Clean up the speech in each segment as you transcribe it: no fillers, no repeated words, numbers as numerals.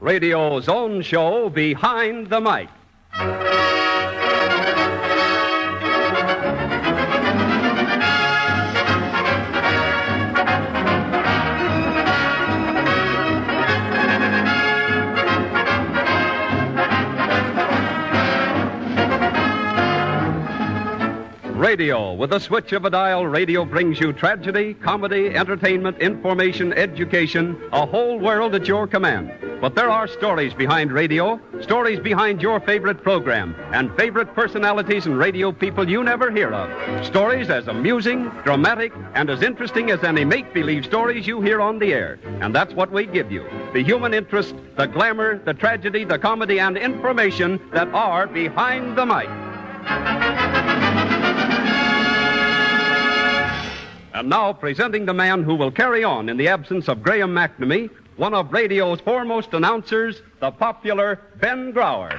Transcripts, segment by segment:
radio's own show, Behind the Mic. Radio. With the switch of a dial, radio brings you tragedy, comedy, entertainment, information, education, a whole world at your command. But there are stories behind radio, stories behind your favorite program, and favorite personalities and radio people you never hear of. Stories as amusing, dramatic, and as interesting as any make-believe stories you hear on the air. And that's what we give you. The human interest, the glamour, the tragedy, the comedy, and information that are behind the mic. And now, presenting the man who will carry on in the absence of Graham McNamee, one of radio's foremost announcers, the popular Ben Grauer.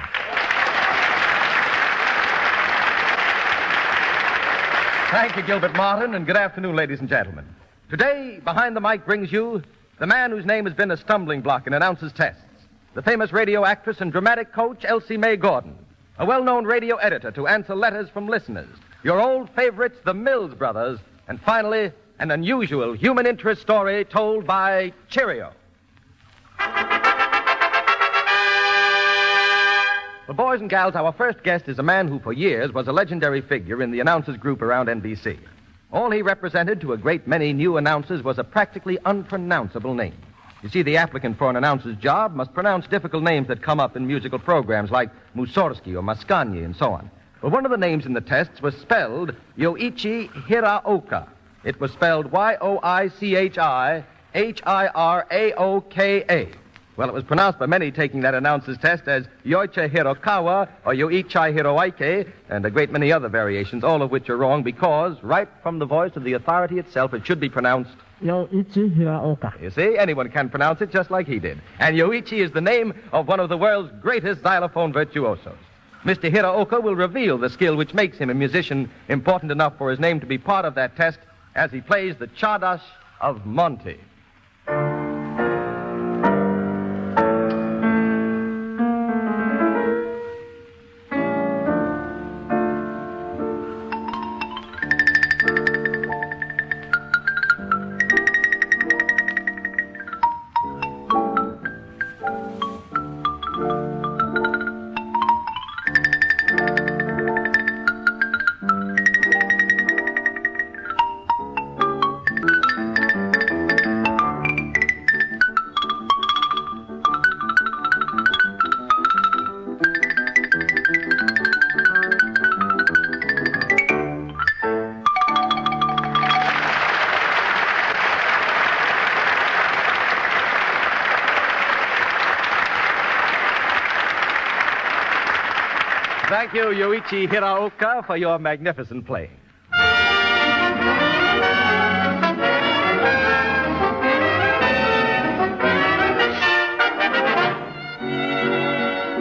Thank you, Gilbert Martin, and good afternoon, ladies and gentlemen. Today, Behind the Mic brings you the man whose name has been a stumbling block in announcers' tests, the famous radio actress and dramatic coach, Elsie Mae Gordon, a well-known radio editor to answer letters from listeners, your old favorites, the Mills Brothers, and finally, an unusual human interest story told by Cheerio. Well, boys and gals, our first guest is a man who for years was a legendary figure in the announcers group around NBC. All he represented to a great many new announcers was a practically unpronounceable name. You see, the applicant for an announcer's job must pronounce difficult names that come up in musical programs like Mussorgsky or Mascagni and so on. Well, one of the names in the tests was spelled Yoichi Hiraoka. It was spelled Yoichi-Hiraoka. Well, it was pronounced by many taking that announcer's test as Yoichi Hirokawa or Yoichi Hiroike, and a great many other variations, all of which are wrong because, right from the voice of the authority itself, it should be pronounced Yoichi Hiraoka. You see, anyone can pronounce it just like he did. And Yoichi is the name of one of the world's greatest xylophone virtuosos. Mr. Hiraoka will reveal the skill which makes him a musician important enough for his name to be part of that test as he plays the Czardas of Monty. Thank you, Yoichi Hiraoka, for your magnificent playing.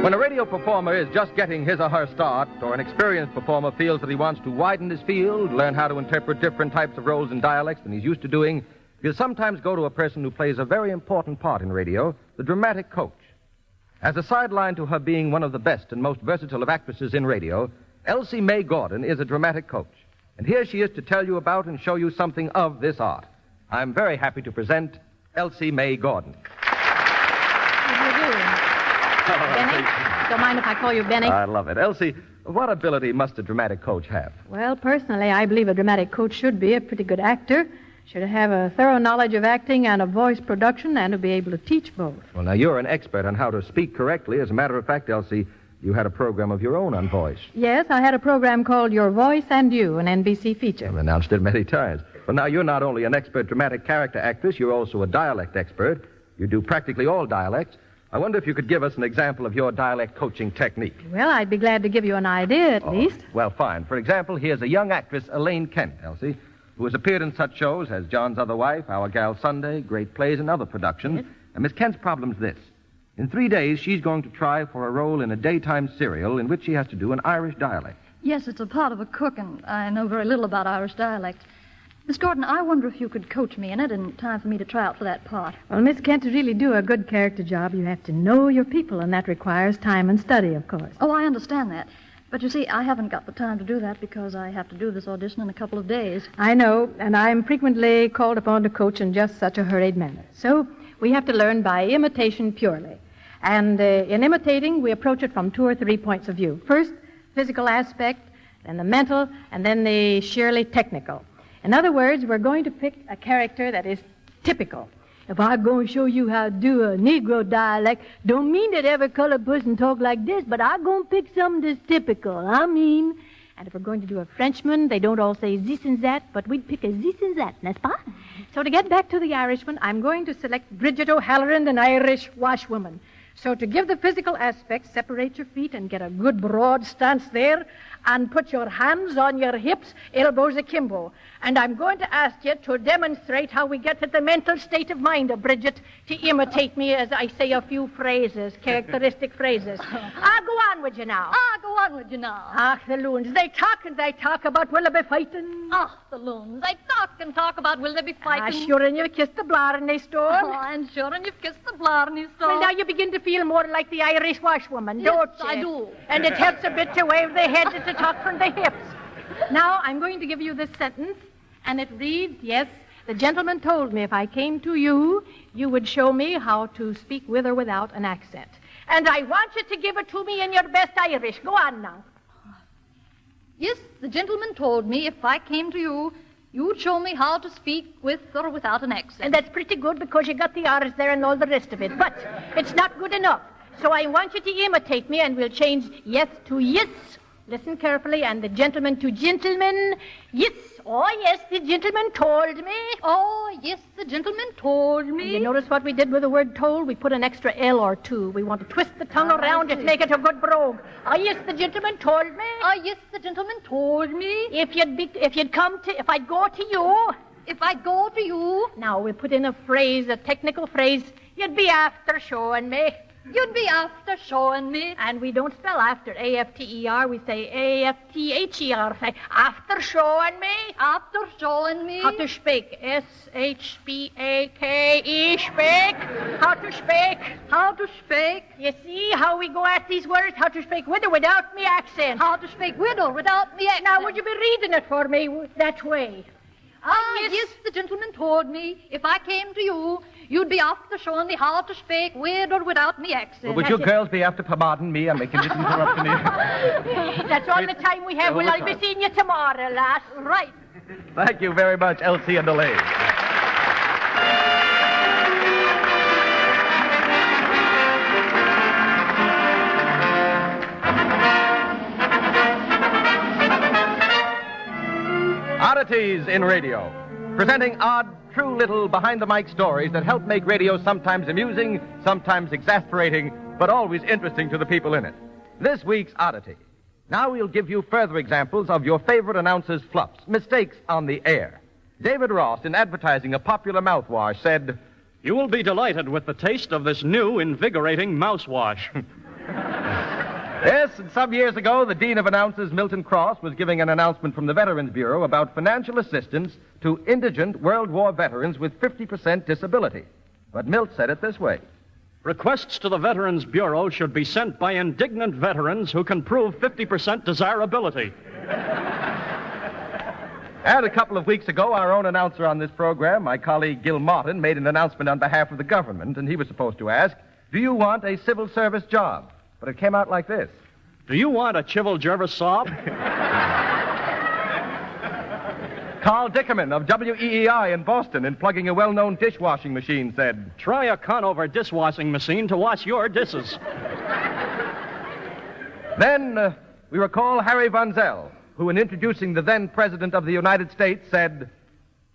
When a radio performer is just getting his or her start, or an experienced performer feels that he wants to widen his field, learn how to interpret different types of roles and dialects than he's used to doing, he'll sometimes go to a person who plays a very important part in radio, the dramatic coach. As a sideline to her being one of the best and most versatile of actresses in radio, Elsie Mae Gordon is a dramatic coach. And here she is to tell you about and show you something of this art. I'm very happy to present Elsie Mae Gordon. How do you do? Benny? Don't mind if I call you Benny? I love it. Elsie, what ability must a dramatic coach have? Well, personally, I believe a dramatic coach should be a pretty good actor, should have a thorough knowledge of acting and of voice production, and to be able to teach both. Well, now, you're an expert on how to speak correctly. As a matter of fact, Elsie, you had a program of your own on voice. Yes, I had a program called Your Voice and You, an NBC feature. I've announced it many times. But now, you're not only an expert dramatic character actress, you're also a dialect expert. You do practically all dialects. I wonder if you could give us an example of your dialect coaching technique. Well, I'd be glad to give you an idea, at least. Well, fine. For example, here's a young actress, Elaine Kent, Elsie, who has appeared in such shows as John's Other Wife, Our Gal Sunday, great plays, and other productions. Yes. And Miss Kent's problem's this. In 3 days, she's going to try for a role in a daytime serial in which she has to do an Irish dialect. Yes, it's a part of a cook, and I know very little about Irish dialect. Miss Gordon, I wonder if you could coach me in it in time for me to try out for that part. Well, Miss Kent, to really do a good character job, you have to know your people, and that requires time and study, of course. Oh, I understand that. But you see, I haven't got the time to do that because I have to do this audition in a couple of days. I know, and I'm frequently called upon to coach in just such a hurried manner. So we have to learn by imitation purely. And in imitating, we approach it from 2 or 3 points of view. First, physical aspect, then the mental, and then the sheerly technical. In other words, we're going to pick a character that is typical. If I'm going to show you how to do a Negro dialect, don't mean that every colored person talk like this, but I'm going to pick something that's typical. And if we're going to do a Frenchman, they don't all say this and that, but we'd pick a this and that, n'est-ce pas? So to get back to the Irishman, I'm going to select Bridget O'Halloran, an Irish washwoman. So to give the physical aspect, separate your feet and get a good broad stance there, and put your hands on your hips, elbows akimbo. And I'm going to ask you to demonstrate how we get to the mental state of mind of Bridget to imitate me as I say a few phrases, characteristic phrases. Go on with you now. Go on with you now. The loons, they talk about will they be fighting? The loons, they talk about will they be fighting? Sure, and you've kissed the blarney stone. And sure, and you've kissed the blarney stone. Well, now you begin to feel more like the Irish washwoman, don't you? Yes, I do. And it helps a bit to wave the head and to talk from the hips. Now, I'm going to give you this sentence, and it reads, yes, the gentleman told me if I came to you, you would show me how to speak with or without an accent. And I want you to give it to me in your best Irish. Go on now. Yes, the gentleman told me if I came to you, you'd show me how to speak with or without an accent. And that's pretty good because you got the R's there and all the rest of it. But it's not good enough. So I want you to imitate me, and we'll change yes to yes. Listen carefully, and the gentleman to gentleman. Yes, oh yes, the gentleman told me. Oh, yes, the gentleman told me. And you notice what we did with the word told? We put an extra L or two. We want to twist the tongue around it, make it a good brogue. Oh yes, the gentleman told me. Oh yes, the gentleman told me. If I'd go to you. If I'd go to you. Now we'll put in a phrase, a technical phrase. You'd be after showing me. You'd be after showing me. And we don't spell after, A-F-T-E-R. We say A-F-T-H-E-R. Say, after showing me. After showing me. How to speak. S-H-P-A-K-E, speak. How to speak. How to speak. You see how we go at these words? How to speak with or without me accent. How to speak with or without me accent. Now, would you be reading it for me that way? Yes, the gentleman told me if I came to you, you'd be after showing me how to speak with or without me accent. Well, would you girls be after pardon me? I'm making this interruption here. That's all the time we have. Well, I'll be seeing you tomorrow, lass. Right. Thank you very much, Elsie and Elaine. Oddities in Radio, presenting odd, true little behind-the-mic stories that help make radio sometimes amusing, sometimes exasperating, but always interesting to the people in it. This week's oddity. Now we'll give you further examples of your favorite announcer's fluffs, mistakes on the air. David Ross, in advertising a popular mouthwash, said, "You will be delighted with the taste of this new, invigorating mouthwash." Yes, and some years ago, the Dean of Announcers, Milton Cross, was giving an announcement from the Veterans Bureau about financial assistance to indigent World War veterans with 50% disability. But Milt said it this way. Requests to the Veterans Bureau should be sent by indignant veterans who can prove 50% desirability. And a couple of weeks ago, our own announcer on this program, my colleague Gil Martin, made an announcement on behalf of the government, and he was supposed to ask, do you want a civil service job? But it came out like this. Do you want a Chivel Jervis sob? Carl Dickerman of WEEI in Boston, in plugging a well-known dishwashing machine, said, Try a Conover dishwashing machine to wash your dishes. Then we recall Harry Von Zell, who, in introducing the then President of the United States, said,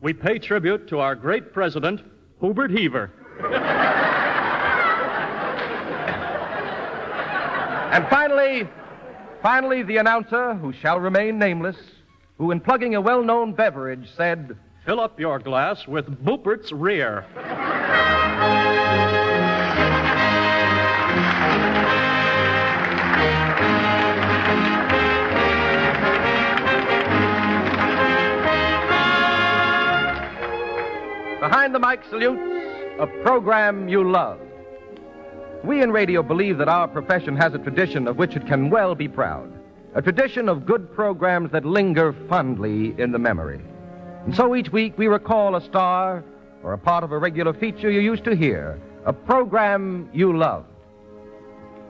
We pay tribute to our great President, Hubert Heaver. And finally, the announcer, who shall remain nameless, who, in plugging a well-known beverage, said, Fill up your glass with Boopert's Rear. Behind the Mic salutes a program you love. We in radio believe that our profession has a tradition of which it can well be proud. A tradition of good programs that linger fondly in the memory. And so each week we recall a star or a part of a regular feature you used to hear, a program you love.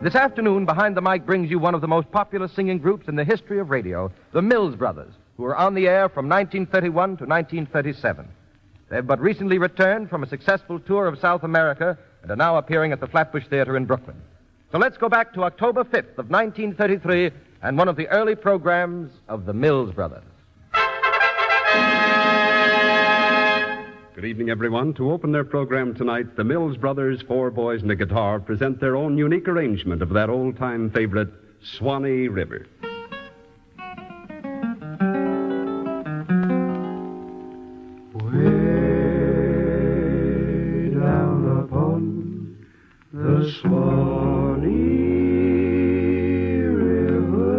This afternoon, Behind the Mic brings you one of the most popular singing groups in the history of radio, the Mills Brothers, who were on the air from 1931 to 1937. They've but recently returned from a successful tour of South America and are now appearing at the Flatbush Theater in Brooklyn. So let's go back to October 5th of 1933 and one of the early programs of the Mills Brothers. Good evening, everyone. To open their program tonight, the Mills Brothers, four boys and a guitar, present their own unique arrangement of that old-time favorite, Swanee River. Way down upon the Swanee River,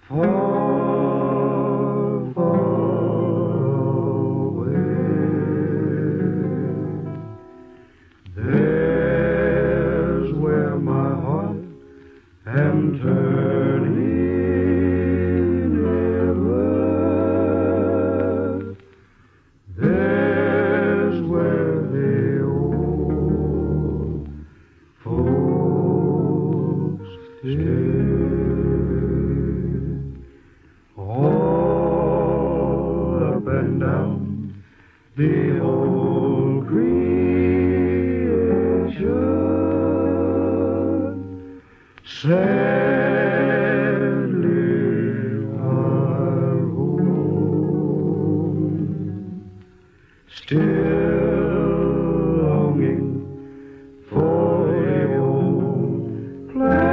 far the whole creation sadly our home, still longing for the old plantation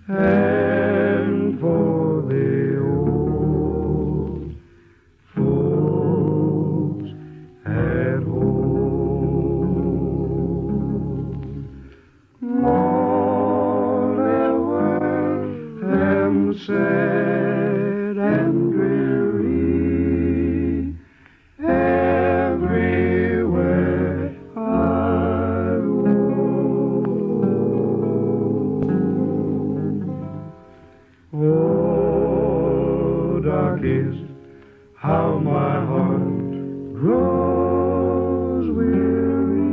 and for sad and dreary, everywhere I roam. Oh, darkest, how my heart grows weary,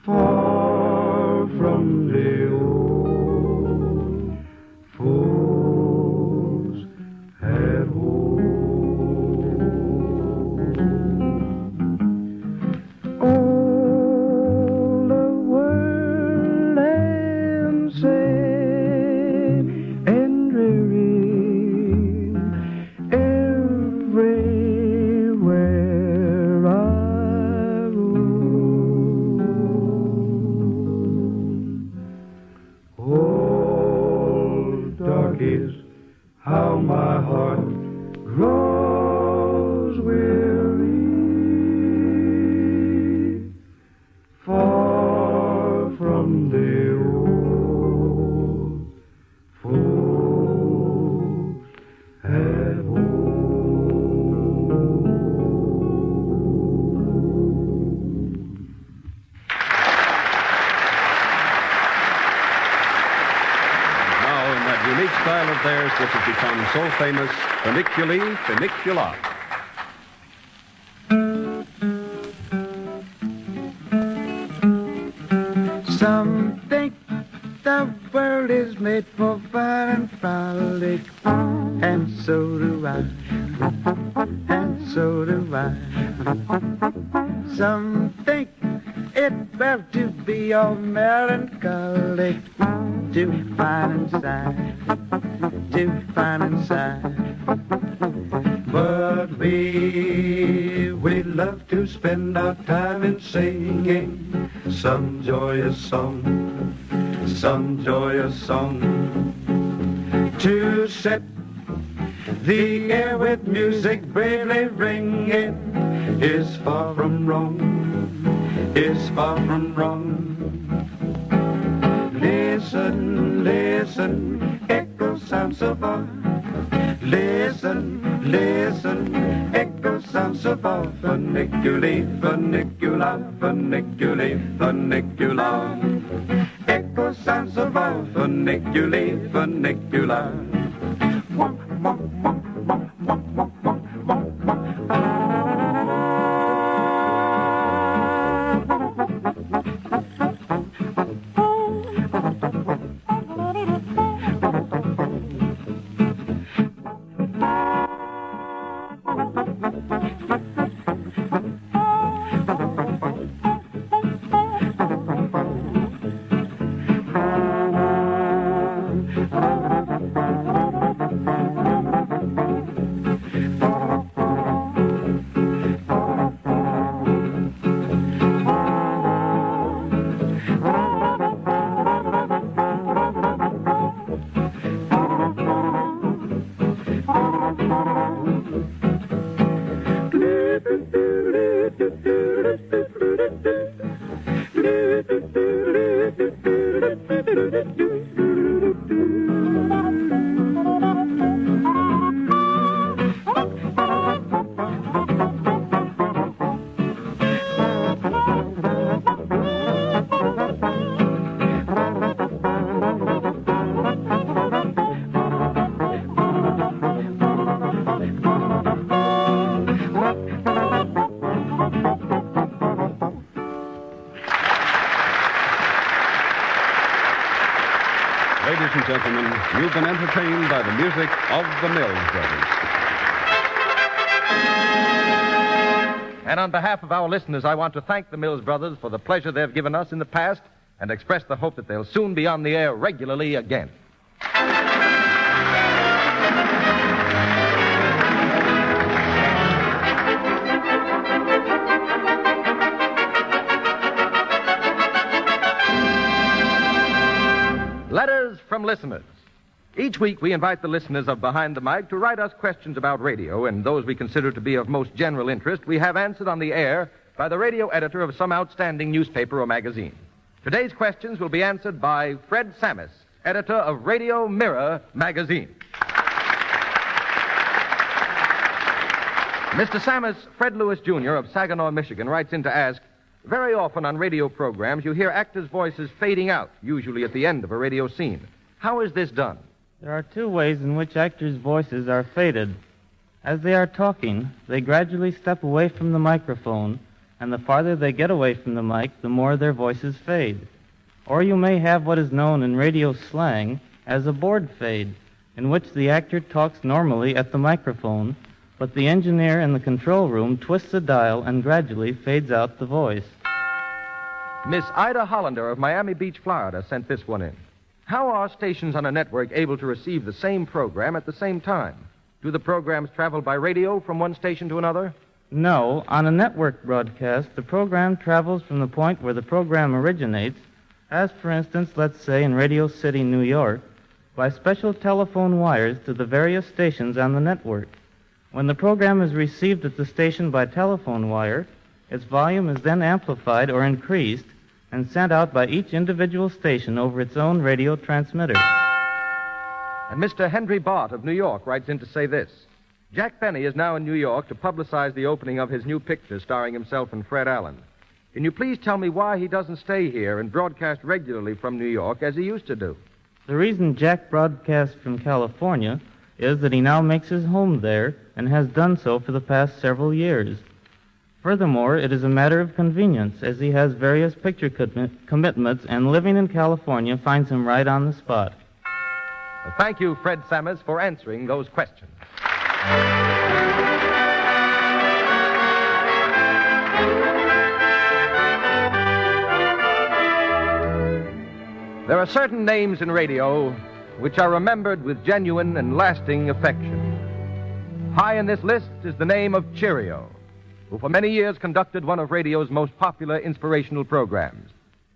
far from the folks at home. Oh, the world and sad and dreary, everywhere I roam. Oh, darkest, how my heart grows weary, far from the old folks at home. Now, in that unique style of theirs which has become so famous, Funiculi Funicula. Some think the world is made for fun and frolic, and so do I, and so do I. Some think it well to be all melancholic, to find inside, to find inside. But we love to spend our time in singing some joyous song, to set the air with music bravely ringing is far from wrong, is far from wrong. Listen, listen, echo sounds so far. Listen, listen, echo sounds so far. Funiculi, funicula, funiculi, funicula. Echo sounds so far. Funiculi, funicula. Ladies and gentlemen, you've been entertained by the music of the Mills Brothers. And on behalf of our listeners, I want to thank the Mills Brothers for the pleasure they've given us in the past and express the hope that they'll soon be on the air regularly again. Letters from listeners. Each week we invite the listeners of Behind the Mic to write us questions about radio, and those we consider to be of most general interest we have answered on the air by the radio editor of some outstanding newspaper or magazine. Today's questions will be answered by Fred Sammis, editor of Radio Mirror magazine. Mr. Sammis, Fred Lewis, Jr. of Saginaw, Michigan, writes in to ask, very often on radio programs, you hear actors' voices fading out, usually at the end of a radio scene. How is this done? There are two ways in which actors' voices are faded. As they are talking, they gradually step away from the microphone, and the farther they get away from the mic, the more their voices fade. Or you may have what is known in radio slang as a board fade, in which the actor talks normally at the microphone, but the engineer in the control room twists a dial and gradually fades out the voice. Miss Ida Hollander of Miami Beach, Florida, sent this one in. How are stations on a network able to receive the same program at the same time? Do the programs travel by radio from one station to another? No. On a network broadcast, the program travels from the point where the program originates, as for instance, let's say in Radio City, New York, by special telephone wires to the various stations on the network. When the program is received at the station by telephone wire, its volume is then amplified or increased and sent out by each individual station over its own radio transmitter. And Mr. Henry Bart of New York writes in to say this. Jack Benny is now in New York to publicize the opening of his new picture starring himself and Fred Allen. Can you please tell me why he doesn't stay here and broadcast regularly from New York as he used to do? The reason Jack broadcasts from California is that he now makes his home there and has done so for the past several years. Furthermore, it is a matter of convenience, as he has various picture commitments, and living in California finds him right on the spot. Well, thank you, Fred Sammis, for answering those questions. There are certain names in radio which are remembered with genuine and lasting affection. High in this list is the name of Cheerio, who for many years conducted one of radio's most popular inspirational programs.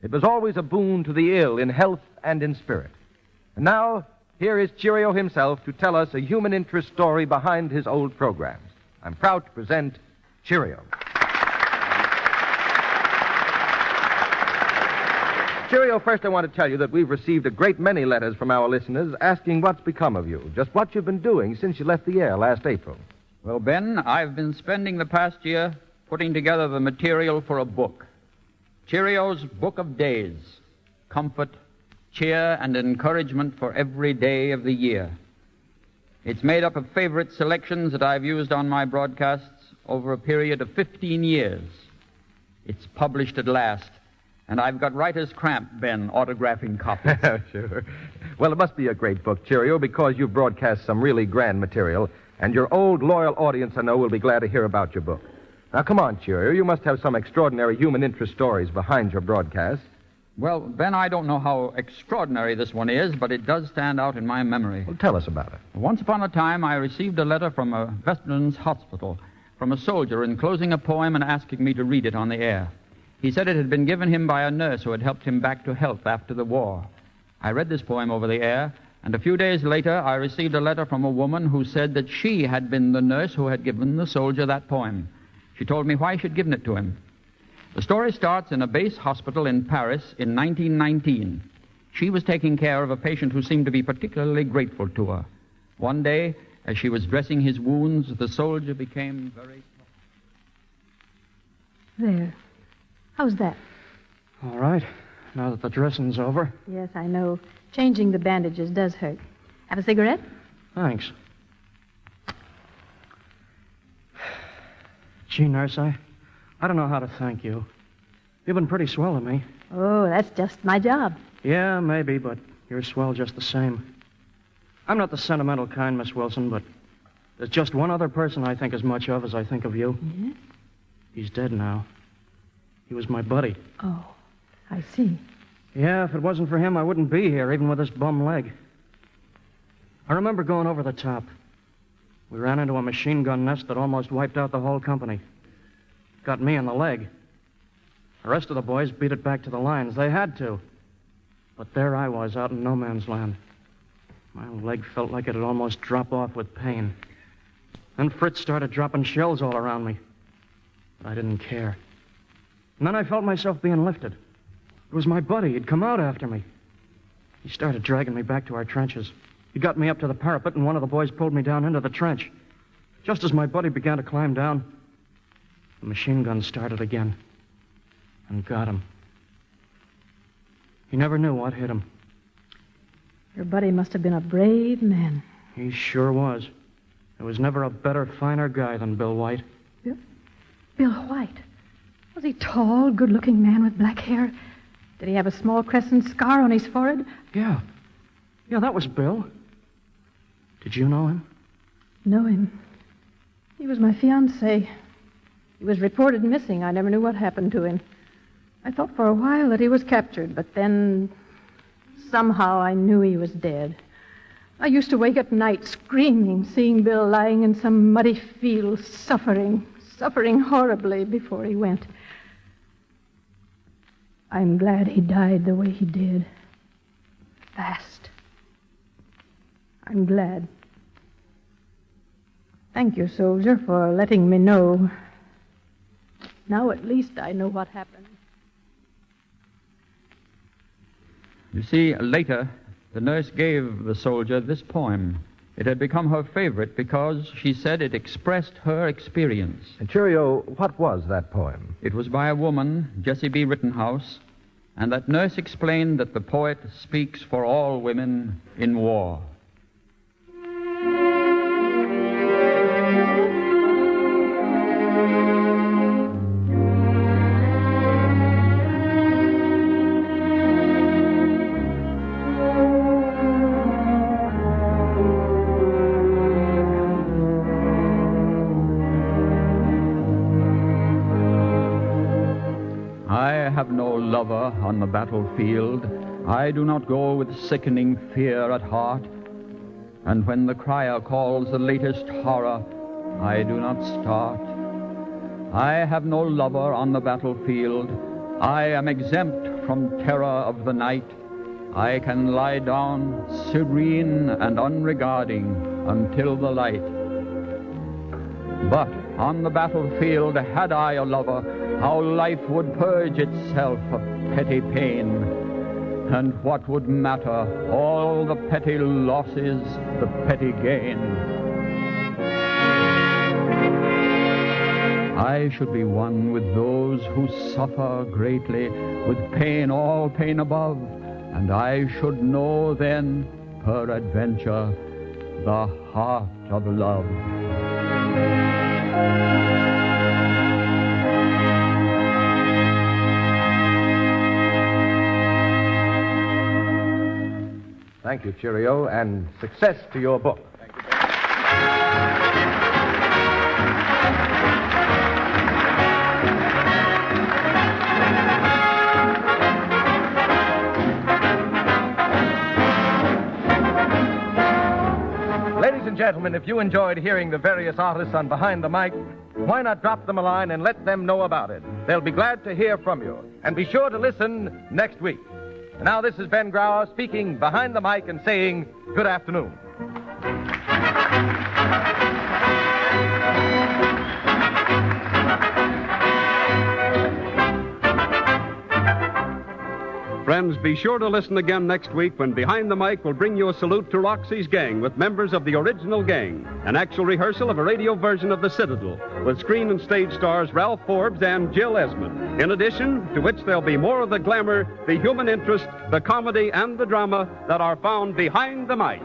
It was always a boon to the ill in health and in spirit. And now, here is Cheerio himself to tell us a human interest story behind his old programs. I'm proud to present Cheerio. Cheerio, first I want to tell you that we've received a great many letters from our listeners asking what's become of you, just what you've been doing since you left the air last April. Well, Ben, I've been spending the past year putting together the material for a book. Cheerio's Book of Days. Comfort, cheer, and encouragement for every day of the year. It's made up of favorite selections that I've used on my broadcasts over a period of 15 years. It's published at last, and I've got writer's cramp, Ben, autographing copies. Sure. Well, it must be a great book, Cheerio, because you've broadcast some really grand material, and your old, loyal audience, I know, will be glad to hear about your book. Now, come on, Cheerio. You must have some extraordinary human interest stories behind your broadcast. Well, Ben, I don't know how extraordinary this one is, but it does stand out in my memory. Well, tell us about it. Once upon a time, I received a letter from a veterans hospital from a soldier enclosing a poem and asking me to read it on the air. He said it had been given him by a nurse who had helped him back to health after the war. I read this poem over the air, and a few days later, I received a letter from a woman who said that she had been the nurse who had given the soldier that poem. She told me why she'd given it to him. The story starts in a base hospital in Paris in 1919. She was taking care of a patient who seemed to be particularly grateful to her. One day, as she was dressing his wounds, the soldier became very... There. How's that? All right. Now that the dressing's over. Yes, I know. Changing the bandages does hurt. Have a cigarette? Thanks. Gee, nurse, I don't know how to thank you. You've been pretty swell to me. Oh, that's just my job. Yeah, maybe, but you're swell just the same. I'm not the sentimental kind, Miss Wilson, but there's just one other person I think as much of as I think of you. Yes? He's dead now. He was my buddy. Oh, I see. Yeah, if it wasn't for him, I wouldn't be here, even with this bum leg. I remember going over the top. We ran into a machine gun nest that almost wiped out the whole company. Got me in the leg. The rest of the boys beat it back to the lines. They had to. But there I was, out in no man's land. My leg felt like it'd almost drop off with pain. Then Fritz started dropping shells all around me. But I didn't care. And then I felt myself being lifted. It was my buddy. He'd come out after me. He started dragging me back to our trenches. He got me up to the parapet, and one of the boys pulled me down into the trench. Just as my buddy began to climb down, the machine gun started again and got him. He never knew what hit him. Your buddy must have been a brave man. He sure was. There was never a better, finer guy than Bill White. Bill White? Was he tall, good-looking man with black hair? Did he have a small crescent scar on his forehead? Yeah. Yeah, that was Bill. Did you know him? Know him? He was my fiancé. He was reported missing. I never knew what happened to him. I thought for a while that he was captured, but then somehow I knew he was dead. I used to wake at night screaming, seeing Bill lying in some muddy field, suffering horribly before he went. I'm glad he died the way he did. Fast. I'm glad. Thank you, soldier, for letting me know. Now at least I know what happened. You see, later, the nurse gave the soldier this poem. It had become her favorite because she said it expressed her experience. And Cheerio, what was that poem? It was by a woman, Jessie B. Rittenhouse, and that nurse explained that the poet speaks for all women in war. On the battlefield, I do not go with sickening fear at heart. And when the crier calls the latest horror, I do not start. I have no lover on the battlefield. I am exempt from terror of the night. I can lie down serene and unregarding until the light. But on the battlefield, had I a lover, how life would purge itself of petty pain. And what would matter all the petty losses, the petty gain? I should be one with those who suffer greatly, with pain, all pain above, and I should know then, peradventure, the heart of love. Thank you, Cheerio, and success to your book. Ladies and gentlemen, if you enjoyed hearing the various artists on Behind the Mic, why not drop them a line and let them know about it? They'll be glad to hear from you. And be sure to listen next week. And now this is Ben Grauer speaking behind the mic and saying good afternoon. Friends, be sure to listen again next week when Behind the Mic will bring you a salute to Roxy's gang with members of the original gang, an actual rehearsal of a radio version of The Citadel with screen and stage stars Ralph Forbes and Jill Esmond. In addition to which there'll be more of the glamour, the human interest, the comedy, and the drama that are found behind the mic.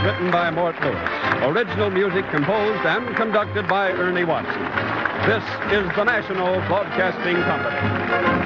Written by Mort Lewis. Original music composed and conducted by Ernie Watson. This is the National Broadcasting Company.